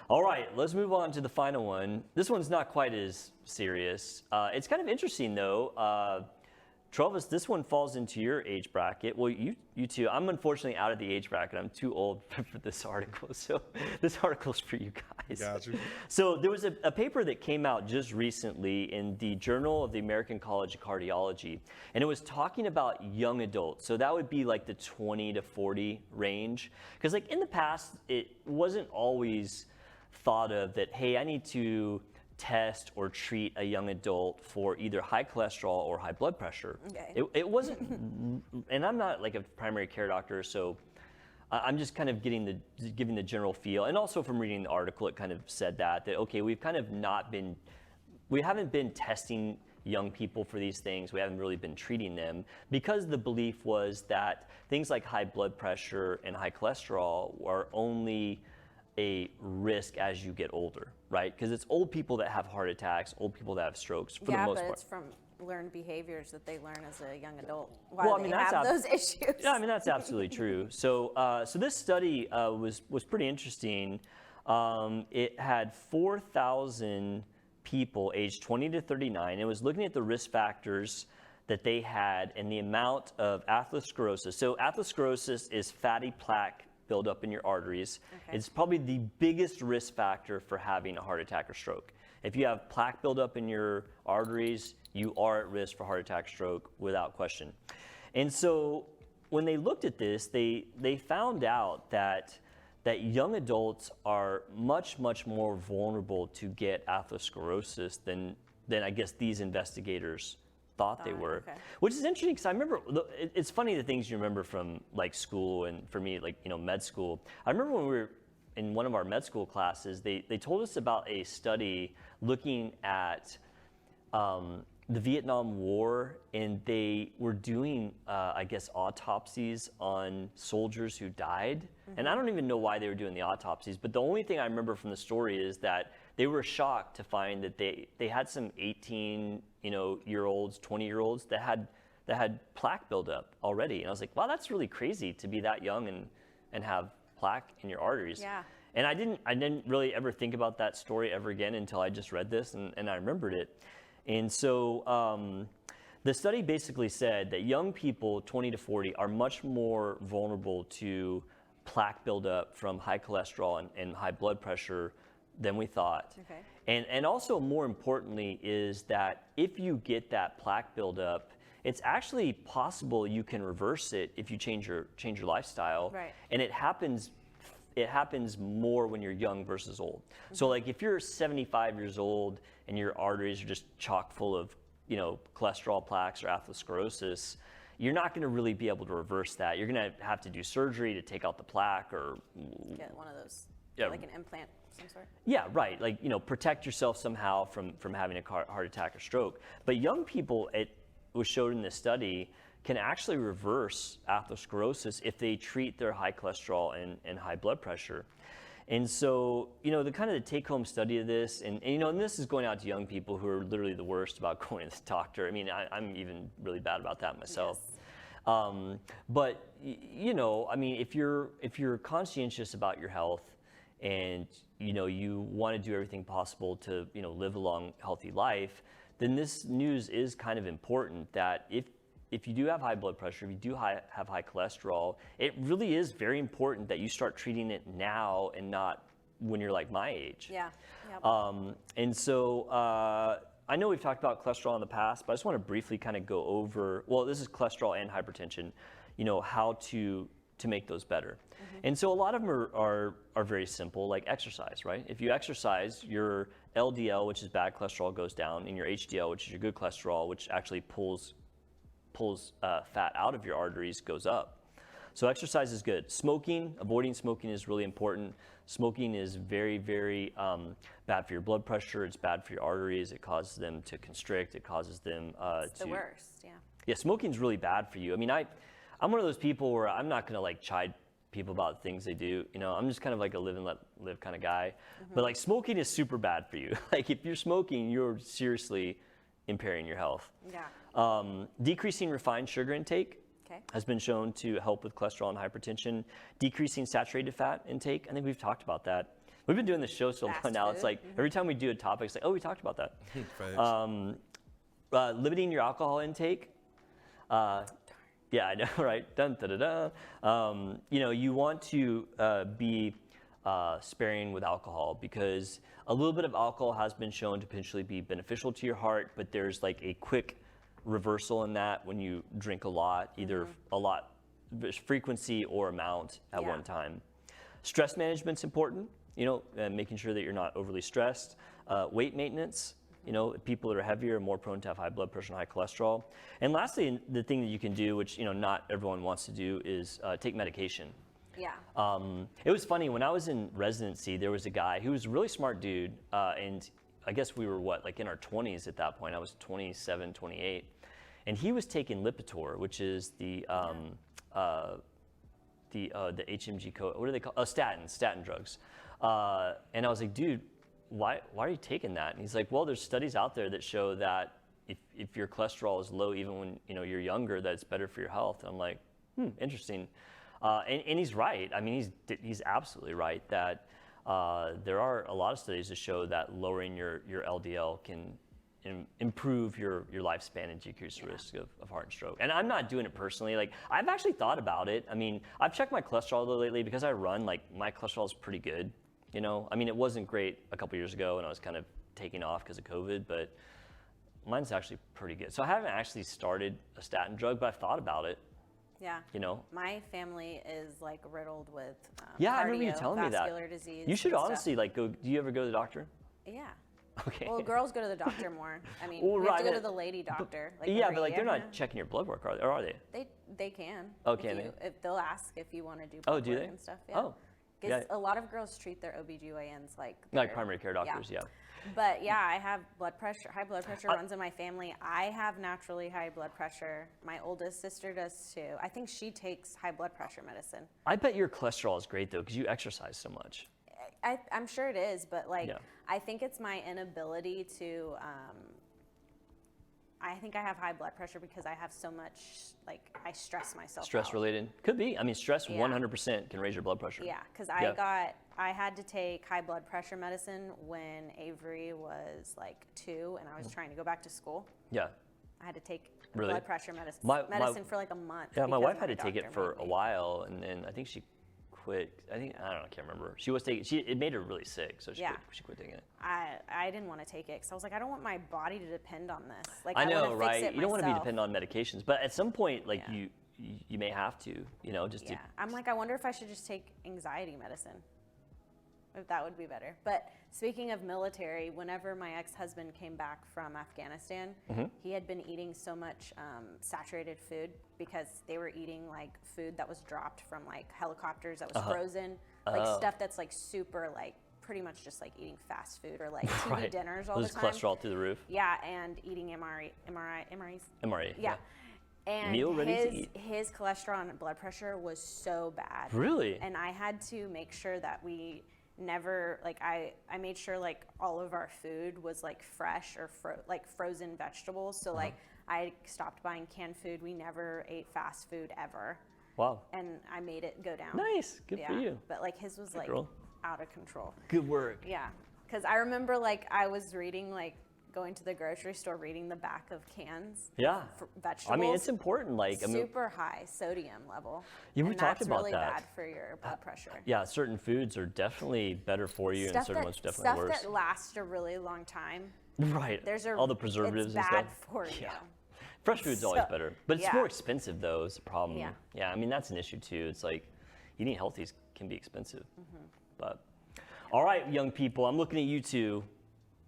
All right, let's move on to the final one. This one's not quite as serious. It's kind of interesting though. Travis, this one falls into your age bracket. Well, you too. I'm unfortunately out of the age bracket. I'm too old for this article. So this article's for you guys. Gotcha. So there was a paper that came out just recently in the Journal of the American College of Cardiology, and it was talking about young adults. So that would be like the 20 to 40 range. Because like in the past, it wasn't always thought of that, hey, I need to test or treat a young adult for either high cholesterol or high blood pressure. Okay. It wasn't, and I'm not like a primary care doctor, so I'm just kind of giving the general feel. And also from reading the article, it kind of said that okay, we haven't been testing young people for these things. We haven't really been treating them because the belief was that things like high blood pressure and high cholesterol are only a risk as you get older, right? Because it's old people that have heart attacks, old people that have strokes for the most part. Yeah, but it's from learned behaviors that they learn as a young adult while they have those issues. Yeah, I mean, that's absolutely true. So so this study was pretty interesting. It had 4,000 people aged 20 to 39. It was looking at the risk factors that they had and the amount of atherosclerosis. So atherosclerosis is fatty plaque buildup in your arteries. Okay. It's probably the biggest risk factor for having a heart attack or stroke. If you have plaque buildup in your arteries, you are at risk for heart attack, stroke, without question. And so when they looked at this, they found out that young adults are much more vulnerable to get atherosclerosis than I guess these investigators thought they were, okay. Which is interesting because I remember, it's funny the things you remember from like school, and for me, like, you know, med school. I remember when we were in one of our med school classes, they told us about a study looking at the Vietnam War, and they were doing, I guess, autopsies on soldiers who died. Mm-hmm. And I don't even know why they were doing the autopsies, but the only thing I remember from the story is that they were shocked to find that they had some 18-year-olds, 20-year-olds that had plaque buildup already. And I was like, wow, that's really crazy to be that young and have plaque in your arteries. Yeah. And I didn't really ever think about that story ever again until I just read this and I remembered it. And so the study basically said that young people, 20 to 40, are much more vulnerable to plaque buildup from high cholesterol and high blood pressure than we thought. Okay. And also more importantly is that if you get that plaque buildup, it's actually possible you can reverse it if you change your lifestyle. Right. And it happens more when you're young versus old. Mm-hmm. So like if you're 75 years old and your arteries are just chock full of, you know, cholesterol plaques or atherosclerosis, you're not going to really be able to reverse that. You're going to have to do surgery to take out the plaque or get one of those, yeah, like an implant of some sort. Yeah, right. Like, you know, protect yourself somehow from having a heart attack or stroke. But young people, it was showed in this study, can actually reverse atherosclerosis if they treat their high cholesterol and high blood pressure. And so, you know, the kind of the take-home study of this, and you know, and this is going out to young people who are literally the worst about going to the doctor. I mean, I'm even really bad about that myself. Yes. But you know, I mean, if you're conscientious about your health, and you know you want to do everything possible to, you know, live a long, healthy life, then this news is kind of important. That if you do have high blood pressure, if you do have high cholesterol, it really is very important that you start treating it now and not when you're like my age. Yeah. Yep. And so I know we've talked about cholesterol in the past, but I just want to briefly kind of go over, well, this is cholesterol and hypertension, you know, how to make those better. Mm-hmm. And so a lot of them are very simple, like exercise, right? If you exercise, your LDL, which is bad cholesterol, goes down, and your HDL, which is your good cholesterol, which actually pulls fat out of your arteries, goes up. So exercise is good. Smoking, avoiding smoking is really important. Smoking is very, very bad for your blood pressure. It's bad for your arteries. It causes them to constrict. It causes them it's the worst, yeah. Yeah, smoking's really bad for you. I mean, I'm one of those people where I'm not gonna like chide people about things they do. You know, I'm just kind of like a live and let live kind of guy. Mm-hmm. But like smoking is super bad for you. Like if you're smoking, you're seriously impairing your health. Yeah. Decreasing refined sugar intake has been shown to help with cholesterol and hypertension. Decreasing saturated fat intake, I think we've talked about that. We've been doing this show so long Fast now. It's food. like every time we do a topic, it's like, oh, we talked about that. Facts. Limiting your alcohol intake. Yeah, I know, right? Dun, da, da, da. You know, you want to be sparing with alcohol because a little bit of alcohol has been shown to potentially be beneficial to your heart, but there's like a quick reversal in that when you drink a lot, either a lot frequency or amount at one time. Stress management's important, you know, making sure that you're not overly stressed. Weight maintenance. You know, people that are heavier are more prone to have high blood pressure and high cholesterol. And lastly, the thing that you can do, which, you know, not everyone wants to do, is take medication. Yeah. It was funny, when I was in residency, there was a guy who was a really smart dude, and I guess we were, like in our 20s at that point. I was 27, 28. And he was taking Lipitor, which is the HMG code, what do they call it? Statin drugs. And I was like, dude, why are you taking that? And he's like, well, there's studies out there that show that if your cholesterol is low, even when you're younger, that it's better for your health. And I'm like, interesting. And he's right. I mean, he's absolutely right that there are a lot of studies that show that lowering your LDL can improve your lifespan and decrease the risk of heart and stroke. And I'm not doing it personally. Like, I've actually thought about it. I mean, I've checked my cholesterol though lately because I run. Like, my cholesterol is pretty good. You know, I mean, it wasn't great a couple years ago, and I was kind of taking off because of COVID, but mine's actually pretty good. So I haven't actually started a statin drug, but I've thought about it. Yeah. You know, my family is like riddled with I remember you telling me that. cardiovascular disease. You should and honestly stuff. like go. Do you ever go to the doctor? Yeah. Okay. Well, girls go to the doctor more. I mean, Well, you have to go right, to the lady doctor. But, like yeah, every but like year. they're not checking your blood work, are they? Or are they? They can. Okay. If they'll ask if you want to do Oh, blood do work they? and stuff. Yeah. Oh. Because Yeah. a lot of girls treat their OBGYNs like Primary care doctors, yeah. But yeah, I have blood pressure. High blood pressure runs in my family. I have naturally high blood pressure. My oldest sister does too. I think she takes high blood pressure medicine. I bet your cholesterol is great though, because you exercise so much. I'm sure it is, but like, Yeah. I think it's my inability to, I think I have high blood pressure because I have so much, like, I stress myself Stress out. related? Could be. I mean, stress Yeah. 100% can raise your blood pressure. Yeah, because Yeah. I had to take high blood pressure medicine when Avery was like 2 and I was trying to go back to school. Yeah. I had to take Really? blood pressure medicine, My- for like a month. Yeah, my because wife had to take it doctor for made a me. while, and then I think she quit. I don't know, I can't remember. She was taking, it made her really sick, so she quit taking it. I didn't want to take it because I was like, I don't want my body to depend on this. Like, I wanna know, fix right? it You don't want to be myself. dependent on medications, but at some point, like Yeah. you may have to, just Yeah, I'm like, I wonder if I should just take anxiety medicine. If that would be better. But speaking of military, whenever my ex-husband came back from Afghanistan, he had been eating so much saturated food because they were eating like food that was dropped from like helicopters that was frozen, like stuff that's like super like pretty much just like eating fast food or like TV right. dinners all Lose the time. cholesterol through the roof. Yeah, and eating MREs. MRE. Yeah. And Meal ready to eat. his cholesterol and blood pressure was so bad. Really? And I had to make sure that we never, like, I made sure like all of our food was like fresh or like frozen vegetables. So like I stopped buying canned food. We never ate fast food ever. Wow. And I made it go down. Nice. Good for you. But like his was like girl. out of control. Good work. Yeah. Because I remember like I was reading like going to the grocery store, reading the back of cans. Yeah. For vegetables. I mean, it's important. Like, Super high sodium level. Yeah, we and talked that's about really that. bad for your blood pressure. yeah, certain foods are definitely better for you, and certain ones are definitely worse. Stuff that lasts a really long time. Right. All the preservatives it's and bad stuff. for you. Yeah. Fresh food's always So- better, but it's yeah. more expensive though. Is the problem. Yeah. Yeah. I mean, that's an issue too. It's like eating healthy can be expensive. Mm-hmm. But all right, young people, I'm looking at you two.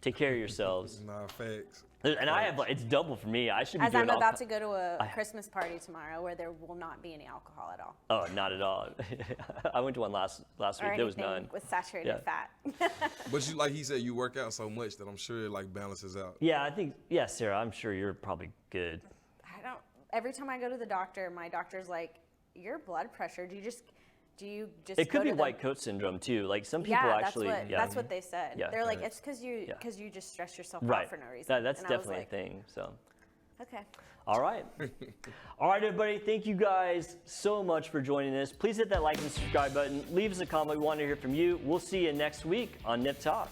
Take care of yourselves. Nah, facts. And I have it's double for me. I should be As doing I'm all about to go to a Christmas party tomorrow where there will not be any alcohol at all. Oh, not at all. I went to one last Or week. There was anything none. with saturated fat. But you, like he said, you work out so much that I'm sure it like balances out. Yeah, I think Sarah. I'm sure you're probably good. Every time I go to the doctor, my doctor's like, your blood pressure, do you just It could go be to the- white coat syndrome too. Like some people Yeah, actually. that's what they said. Yeah. They're like, Right. it's because you just stress yourself Right. out for no reason. That's And I was definitely like, a thing. So. Okay. All right. All right, everybody. Thank you guys so much for joining us. Please hit that like and subscribe button. Leave us a comment. We want to hear from you. We'll see you next week on Nip Talk.